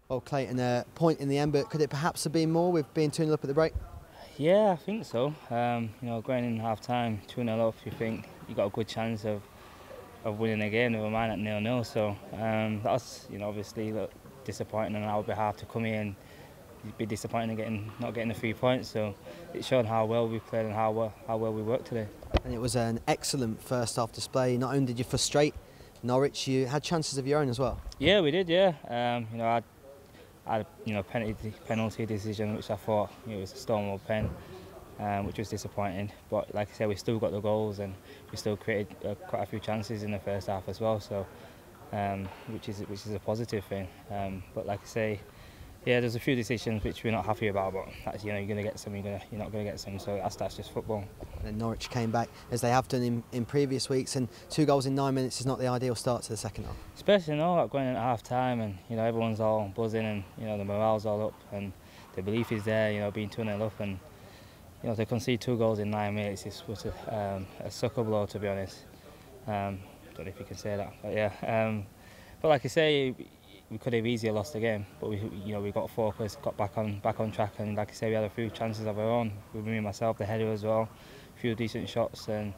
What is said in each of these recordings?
Well, Clayton, point in the end, but could it perhaps have been more with being 2-0 up at the break? Yeah, I think so. Going in half time, 2-0 up, you think you got a good chance of winning the game. Never mind at 0-0. So that's obviously disappointing on our behalf to come here and be disappointed in not getting the 3 points. So it showed how well we played and how well we worked today. And it was an excellent first half display. Not only did you frustrate Norwich, you had chances of your own as well. Yeah, we did. Yeah, I had penalty decision which I thought was a Stonewall pen. Which was disappointing. But like I said, we still got the goals and we still created quite a few chances in the first half as well. So, which is a positive thing. But like I say, yeah, there's a few decisions which we're not happy about. But that's, you're going to get some, you're not going to get some. So that's just football. And Norwich came back as they have done in previous weeks, and 2 goals in 9 minutes is not the ideal start to the second half. Especially like going into half time and everyone's all buzzing and the morale's all up and the belief is there. Being 2-0 up and. To concede 2 goals in 9 minutes was a sucker blow, to be honest. Don't know if you can say that, but yeah. But like I say, we could have easily lost the game, but we got focused, got back on track, and like I say, we had a few chances of our own. With me and myself, the header as well, a few decent shots, and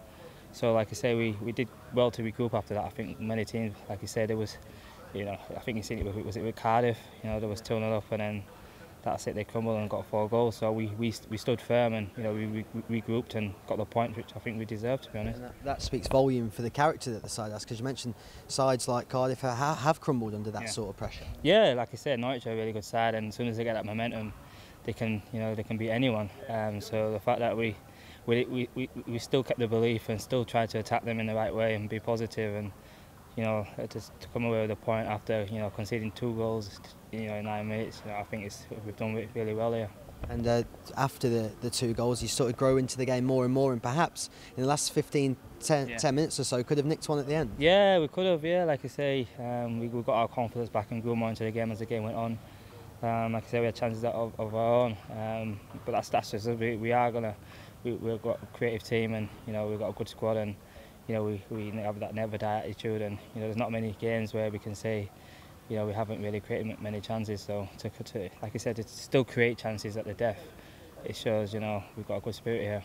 so like I say, we did well to regroup after that. I think many teams, like you said, there was, I think you seen it with Cardiff. There was 2-0 up, and then. That's it, they crumbled and got 4 goals. So we stood firm and we regrouped and got the point which I think we deserved, to be honest. And that speaks volume for the character that the side has, because you mentioned sides like Cardiff have crumbled under that sort of pressure. Yeah, like I said, Norwich are a really good side, and as soon as they get that momentum, they can beat anyone. So the fact that we still kept the belief and still tried to attack them in the right way and be positive and. To come away with a point after conceding 2 goals in 9 minutes, I think we've done it really well here. And after the 2 goals, you sort of grow into the game more and more, and perhaps in the last 10 minutes or so, could have nicked one at the end. Yeah, we could have. Yeah, like I say, we got our confidence back and grew more into the game as the game went on. Like I say, we had chances of our own, but that's just we've got a creative team and we've got a good squad and. We have that never die attitude, and there's not many games where we can say we haven't really created many chances. So to like I said, to still create chances at the death, it shows we've got a good spirit here.